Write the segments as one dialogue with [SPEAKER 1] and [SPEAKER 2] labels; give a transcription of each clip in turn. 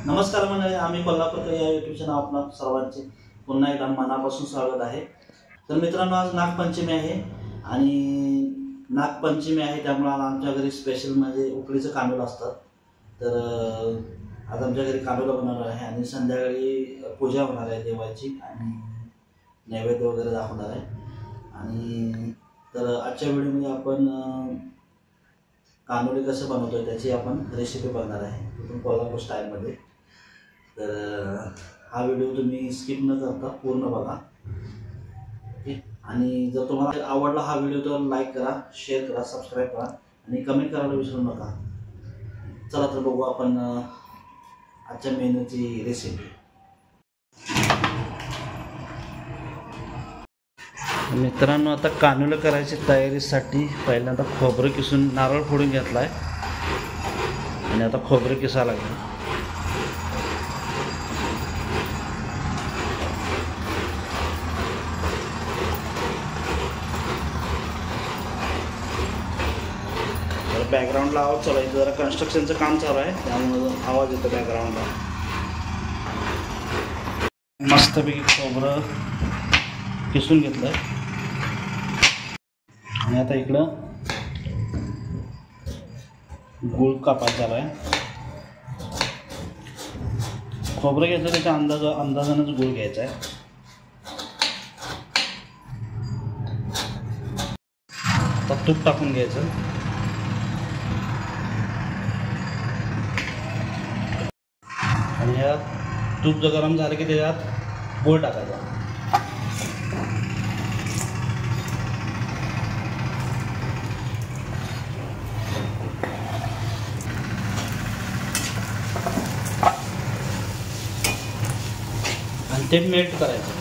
[SPEAKER 1] नमस्कार मंडळी, आम्ही कोल्हापूरकर या यूट्यूब चॅनल आपणा सर्वांचे पुन्हा एकदा मनापासून स्वागत आहे। तर मित्रांनो, आज नागपंचमी आहे आणि नागपंचमी आहे त्यामुळे आमच्या घरी स्पेशल म्हणजे उकडीचं कानोलं असतात। तर आज आमच्या घरी कानोलं बनवणार आहे आणि संध्याकाळी पूजा होणार आहे देवाची आणि नैवेद्य वगैरे दाखवणार आहे। आणि तर आजच्या व्हिडिओमध्ये आपण कानोले कसं बनवतोय त्याची आपण रेसिपी बघणार आहे, कोल्हापूर स्टाईलमध्ये। तर हा व्हिडिओ तुम्ही स्किप न करता पूर्ण बघा, ठीक। आणि जर तुम्हाला आवडला हा व्हिडिओ तर लाईक करा, शेअर करा, सबस्क्राईब करा आणि कमेंट करायला विसरू नका। चला तर बघू आपण आजच्या मेनूची रेसिपी। मित्रांनो, आता कानोले करायची तयारीसाठी पहिल्यांदा खोबरं किसून नारळ फोडून घेतलाय आणि आता खोबरं किसायला लागलं। बॅकग्राऊंडला आवाज चालू आहे, जरा कन्स्ट्रक्शनचं काम चालू आहे त्यामुळे आवाज येतो बॅकग्राऊंडला। मस्तपैकी खोबरं किसून घेतलंय आणि आता इकडं गूळ कापायचा चालू आहे। खोबरं घ्यायचं त्याच्या अंदाजानंच गूळ घ्यायचा आहे। आता तूप टाकून घ्यायचं आणि ह्यात तूप जर गरम झालं की त्याच्यात गूळ टाकायचा। आणि ते मेल्ट करायचं।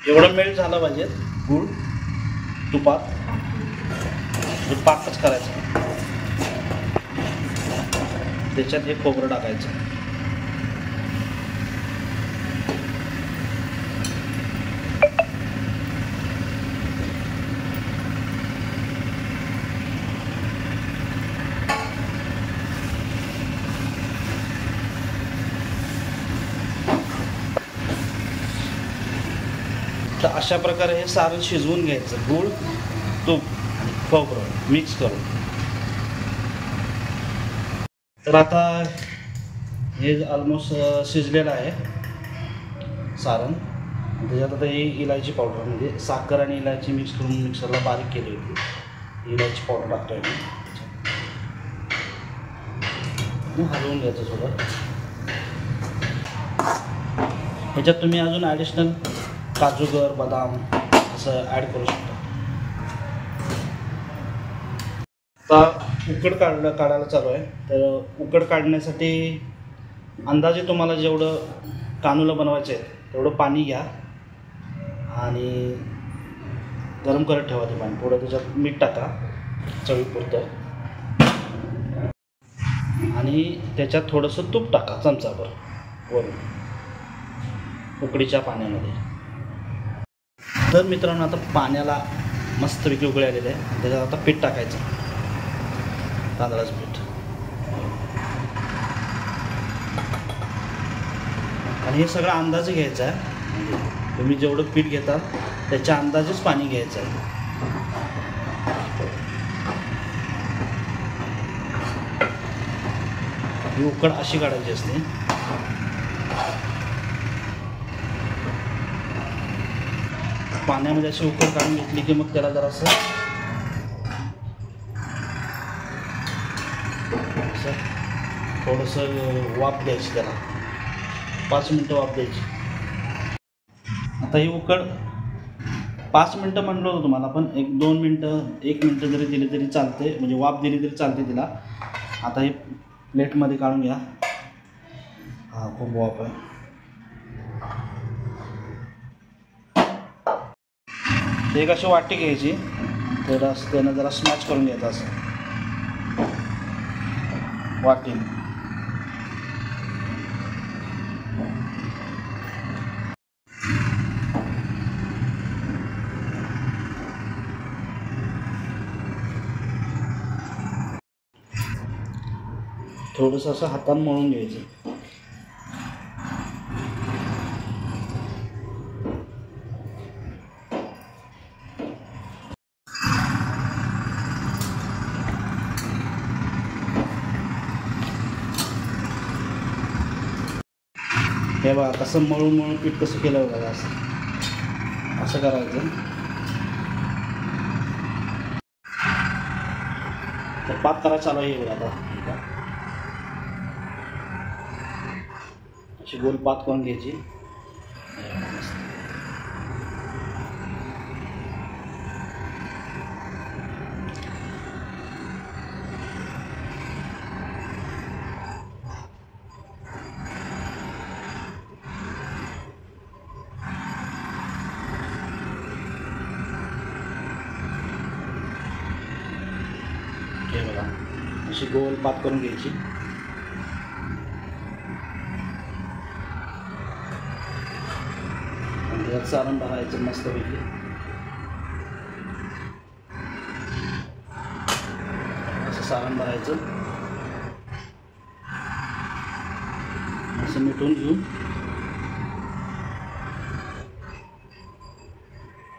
[SPEAKER 1] एवढं मेल्ट झालं पाहिजे गूळ तुपात, पाकच करायचं। त्याच्यात हे खोबरं टाकायचं। तर अशा प्रकारे हे सारं शिजवून घ्यायचं, गूळ, तूप आणि खोबरं मिक्स करून। तर आता हे ऑलमोस्ट शिजलेलं आहे सारण। त्याच्यात आता ही इलायची पावडर म्हणजे साखर आणि इलायची मिक्स करून मिक्सरला बारीक केली होती, इलायची पावडर टाकतोय मी। हलवून घ्यायचं सोबत। ह्याच्यात तुम्ही अजून ॲडिशनल काजूगर, बदाम असं ॲड करू शकता। आता उकड काढायला चालू आहे। तर उकड काढण्यासाठी अंदाजे तुम्हाला जेवढं कानोलं बनवायचं आहे तेवढं पाणी घ्या आणि गरम करत ठेवा ते पाणी। थोडं त्याच्यात मीठ टाका चवीपुरतं आणि त्याच्यात थोडंसं तूप टाका चमचाभर वरून उकडीच्या पाण्यामध्ये। तर मित्रांनो, आता पाण्याला मस्तपैकी उकळी आलेली आहे। त्याच्यात आता पीठ टाकायचं, तांदळाचं पीठ। आणि हे सगळं अंदाजे घ्यायचं आहे, तुम्ही जेवढं पीठ घेता त्याच्या अंदाजेच पाणी घ्यायचं आहे। ही उकड अशी काढायची असते। पाण्यामध्ये अशी उकड काढून घेतली की मग त्याला जरासं थोडंसं वाफ द्यायची, त्याला 5 मिनटं वाफ द्यायची। आता ही उकड 5 मिनटं म्हटलं होतं तुम्हाला, पण 1-2 मिनटं 1 मिनटं जरी दिली तरी चालते, म्हणजे वाफ दिली तरी चालते तिला। आता हे प्लेटमध्ये काढून घ्या। हा खूप वाफ आहे। एक अशी वाटी घ्यायची, त्यानं जरा स्मॅच करून घ्यायचं असं वाटीने। थोडंसं असं हातानं मळून घ्यायचं. हे बघा कसं मळून मळून पीठ कसं केलं बघा. असं करायचं. तर पात करायला चालू आहे बघा. आता अशी गोल पात करून घ्यायची. हे बघा अशी गोल पात करून घ्यायची. त्यात सारण भरायचं मस्तपैकी. असं सारण भरायचं. असं मिटून घेऊन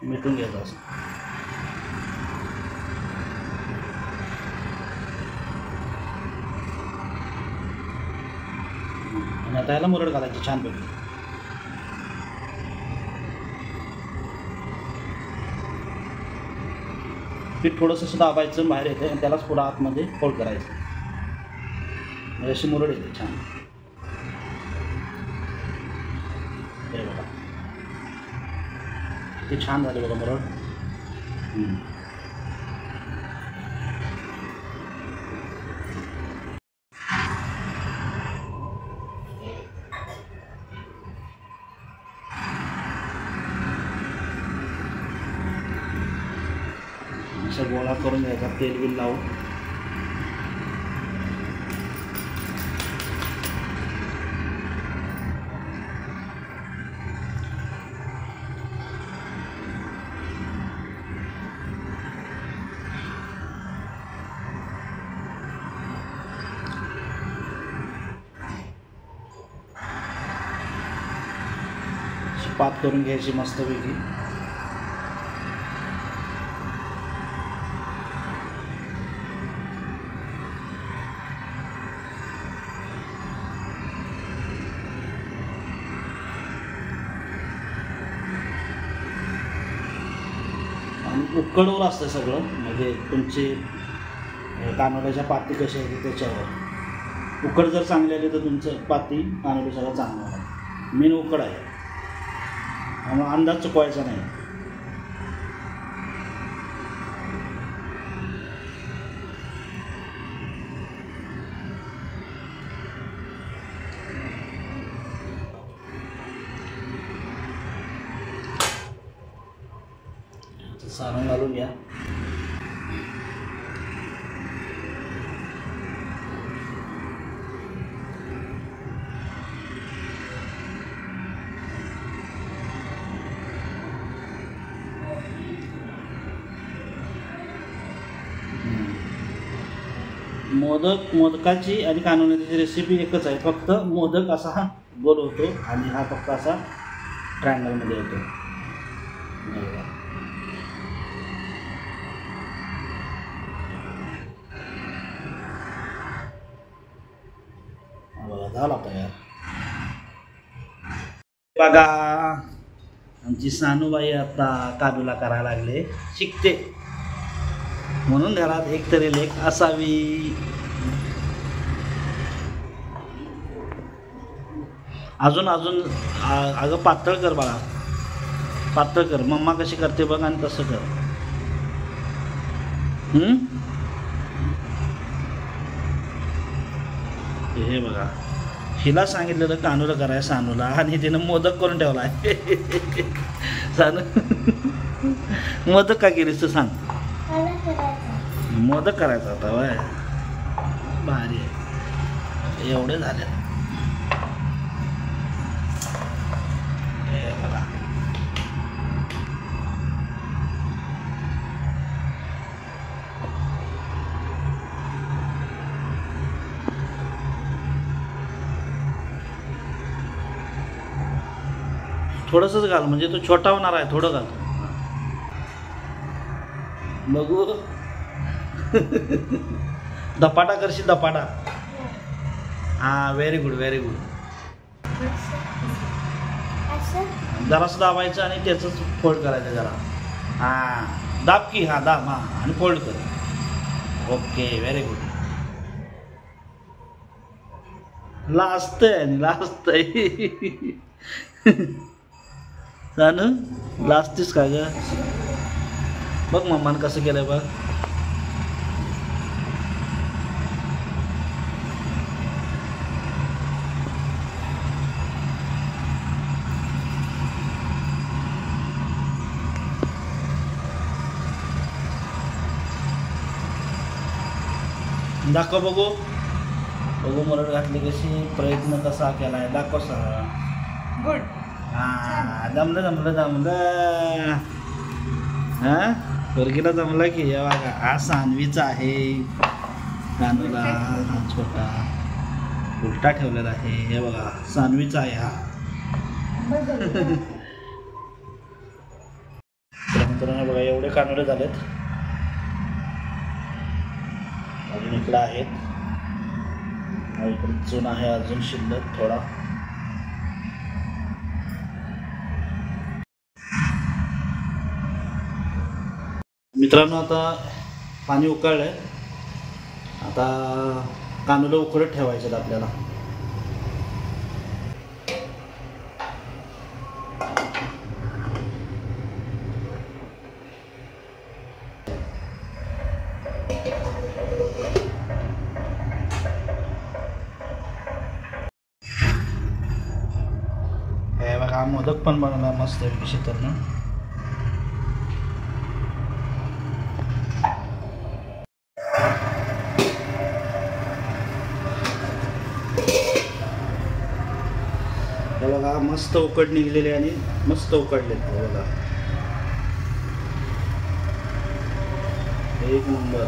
[SPEAKER 1] मिटून घ्यायचं असं. आणि आता याला मुरड घालायची छानपैकी. पीठ थोडंसं असं दाबायचं बाहेर येते आणि त्यालाच पुढं आतमध्ये फोल्ड करायचं. म्हणजे अशी मुरड येते छान. हे बघा किती छान झाले बघा मुरड. असं गोळा करून घ्यायचा तेल बिल लावून. पात करून घ्यायची मस्तपैकी. आणि उकडवर असतं सगळं. म्हणजे तुमचे कानोल्याच्या पाती कशा आहेत त्याच्यावर. उकड जर चांगली आली तर तुमचं पाती कानोली सगळं चांगलं आहे. मेन उकड आहे. त्यामुळे अंदाज चुकवायचा नाही. सारण घालून घ्या. मोदकाची आणि कानोल्याची रेसिपी एकच आहे. फक्त मोदक असा हा गोल होतो आणि हा फक्त असा ट्रायंगलमध्ये येतो. बघा झाला तयार. बघा आमची सानूबाई आता कानोला करायला लागले. शिकते म्हणून घरात एकतरी लेक असावी. अजून अजून अगं पातळ कर बाळा. पातळ कर. मम्मा कशी करते बघ आणि तसं कर. हे बघा हिला सांगितलेलं कानूला कराय सानूला आणि तिनं मोदक करून ठेवला आहे. सानू मोदक का केलीस तू सांग. मोदक करायचा होता वय. भारी आहे. एवढे झाले. बघा थोडंसंच घाल म्हणजे तो छोटा होणार आहे, थोडं घाल बघू. धपाटा करशील धपाटा. हां व्हेरी गुड व्हेरी गुड. जरासं दाबायचं आणि त्याचंच फोल्ड करायचं जरा. हां दाब की, हां दाब, हां आणि फोल्ड कर. Okay very good. लाजतंय आणि लाजतंय. जानू लाजतीस का ग? बघ मम्मानं कसं केलंय बघ. दाखव बघू. बघू मरड घातली कशी, प्रयत्न कसा केलाय दाखव सर.
[SPEAKER 2] गुड.
[SPEAKER 1] हां जमलं जमलं जमलं. हां पोरगीला जमलं की. हे बघा हा सानवीचा आहे. कानूला हा छोटा उलटा ठेवलेला आहे. हे बघा सानवीचा आहे हा. मित्रांनो बघा एवढे कानडे झालेत. अजून इकडं आहेत. इकडे चून आहे अजून शिल्लक थोडा. मित्रांनो आता पाणी उकळलंय. आता कानूला उकळत ठेवायचे आपल्याला. हे बघा मोदक पण बनवला मस्त पैकी तर ना. हे बघा मस्त उकड निघलेले आणि मस्त उकडले. बघा एक नंबर.